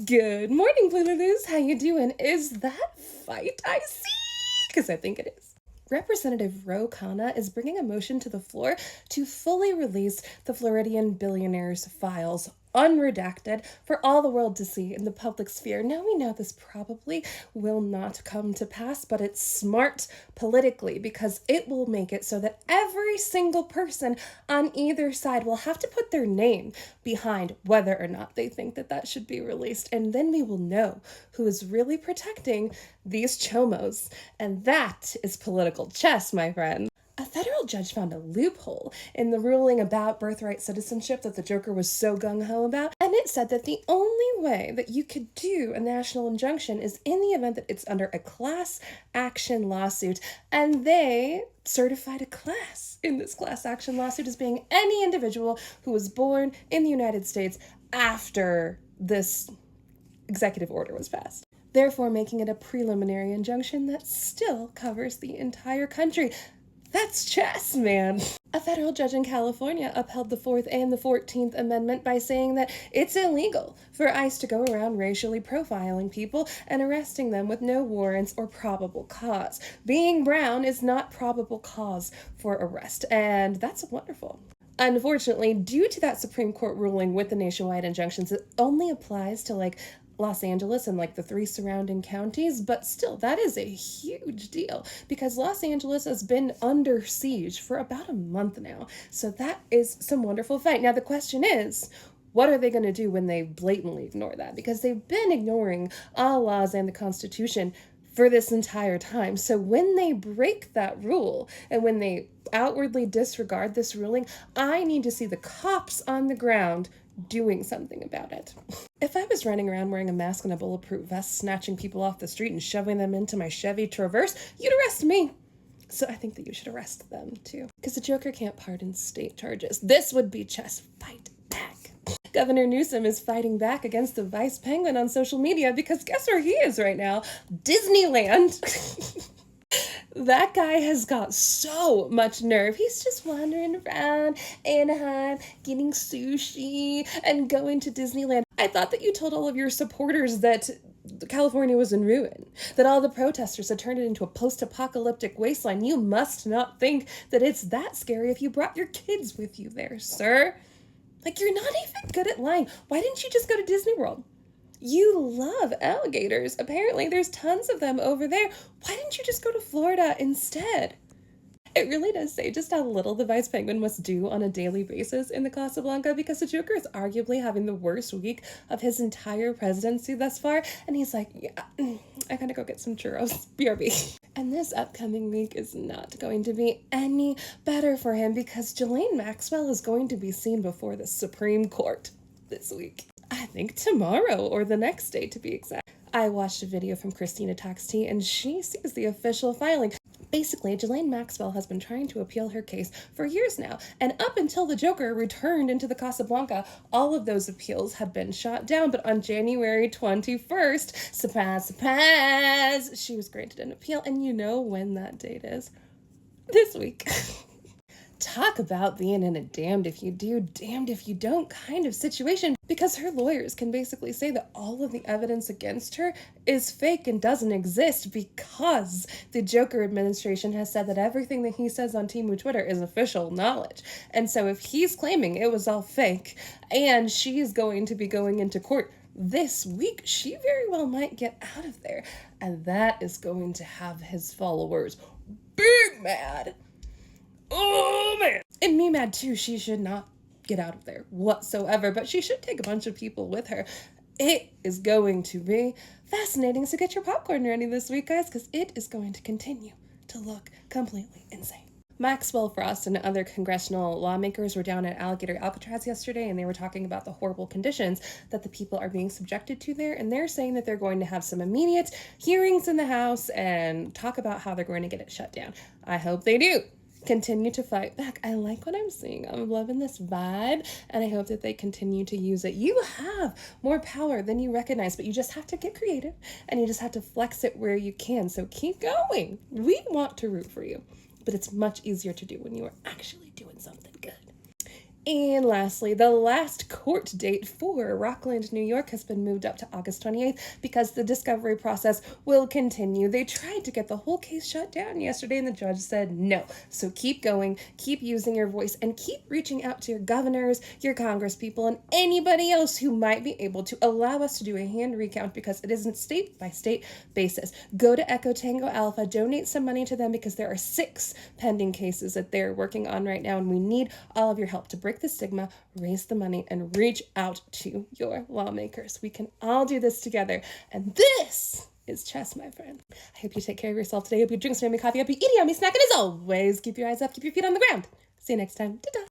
Good morning, Blue. How you doing? Is that fight I see? Because I think it is. Representative Ro Khanna is bringing a motion to the floor to fully release the Floridian billionaire's files unredacted for all the world to see in the public sphere. Now we know this probably will not come to pass, but it's smart politically because it will make it so that every single person on either side will have to put their name behind whether or not they think that that should be released. And then we will know who is really protecting these chomos. And that is political chess, my friend. A federal judge found a loophole in the ruling about birthright citizenship that the Joker was so gung-ho about, and it said that the only way that you could do a national injunction is in the event that it's under a class action lawsuit, and they certified a class in this class action lawsuit as being any individual who was born in the United States after this executive order was passed, therefore making it a preliminary injunction that still covers the entire country. That's chess, man. A federal judge in California upheld the 4th and the 14th Amendment by saying that it's illegal for ICE to go around racially profiling people and arresting them with no warrants or probable cause. Being brown is not probable cause for arrest, and that's wonderful. Unfortunately, due to that Supreme Court ruling with the nationwide injunctions, it only applies to Los Angeles and the 3 surrounding counties, but still, that is a huge deal because Los Angeles has been under siege for about a month now. So that is some wonderful fight. Now, the question is, what are they going to do when they blatantly ignore that? Because they've been ignoring all laws and the Constitution for this entire time. So when they break that rule and when they outwardly disregard this ruling, I need to see the cops on the ground doing something about it. If I was running around wearing a mask and a bulletproof vest, snatching people off the street and shoving them into my Chevy Traverse, you'd arrest me. So I think that you should arrest them too. Because the Joker can't pardon state charges. This would be chess. Fight back. Governor Newsom is fighting back against the Vice Penguin on social media because guess where he is right now? Disneyland. That guy has got so much nerve. He's just wandering around Anaheim, getting sushi, and going to Disneyland. I thought that you told all of your supporters that California was in ruin, that all the protesters had turned it into a post-apocalyptic wasteland. You must not think that it's that scary if you brought your kids with you there, sir. You're not even good at lying. Why didn't you just go to Disney World? You love alligators. Apparently, there's tons of them over there. Why didn't you just go to Florida instead? It really does say just how little the Vice Penguin must do on a daily basis in the Casablanca because the Joker is arguably having the worst week of his entire presidency thus far. And he's like, yeah, I gotta go get some churros. BRB. And this upcoming week is not going to be any better for him because Ghislaine Maxwell is going to be seen before the Supreme Court this week. I think tomorrow or the next day to be exact. I watched a video from Christina Talks Tea and she sees the official filing. Basically, Ghislaine Maxwell has been trying to appeal her case for years now, and up until the Joker returned into the Casablanca, all of those appeals had been shot down, but on January 21st, surprise, she was granted an appeal, and you know when that date is? This week. Talk about being in a damned if you do, damned if you don't kind of situation, because her lawyers can basically say that all of the evidence against her is fake and doesn't exist because the Joker administration has said that everything that he says on Temu Twitter is official knowledge. And so if he's claiming it was all fake and she's going to be going into court this week, she very well might get out of there. And that is going to have his followers big mad. Oh, man. And me mad, too. She should not get out of there whatsoever, but she should take a bunch of people with her. It is going to be fascinating, so get your popcorn ready this week, guys, because it is going to continue to look completely insane. Maxwell Frost and other congressional lawmakers were down at Alligator Alcatraz yesterday, and they were talking about the horrible conditions that the people are being subjected to there, and they're saying that they're going to have some immediate hearings in the House and talk about how they're going to get it shut down. I hope they do. Continue to fight back. I like what I'm seeing. I'm loving this vibe, and I hope that they continue to use it. You have more power than you recognize, but you just have to get creative, and you just have to flex it where you can. So keep going. We want to root for you, but it's much easier to do when you are actually doing something good. And lastly, the last court date for Rockland, New York has been moved up to August 28th because the discovery process will continue. They tried to get the whole case shut down yesterday and the judge said no. So keep going, keep using your voice, and keep reaching out to your governors, your congresspeople, and anybody else who might be able to allow us to do a hand recount because it isn't state by state basis. Go to Echo Tango Alpha, donate some money to them because there are 6 pending cases that they're working on right now, and we need all of your help to break the stigma, raise the money, and reach out to your lawmakers. We can all do this together, and this is chess, my friend. I hope you take care of yourself today. I hope you drink some yummy coffee. I hope you eat a yummy snack, and as always, keep your eyes up, keep your feet on the ground. See you next time. Ta-ta.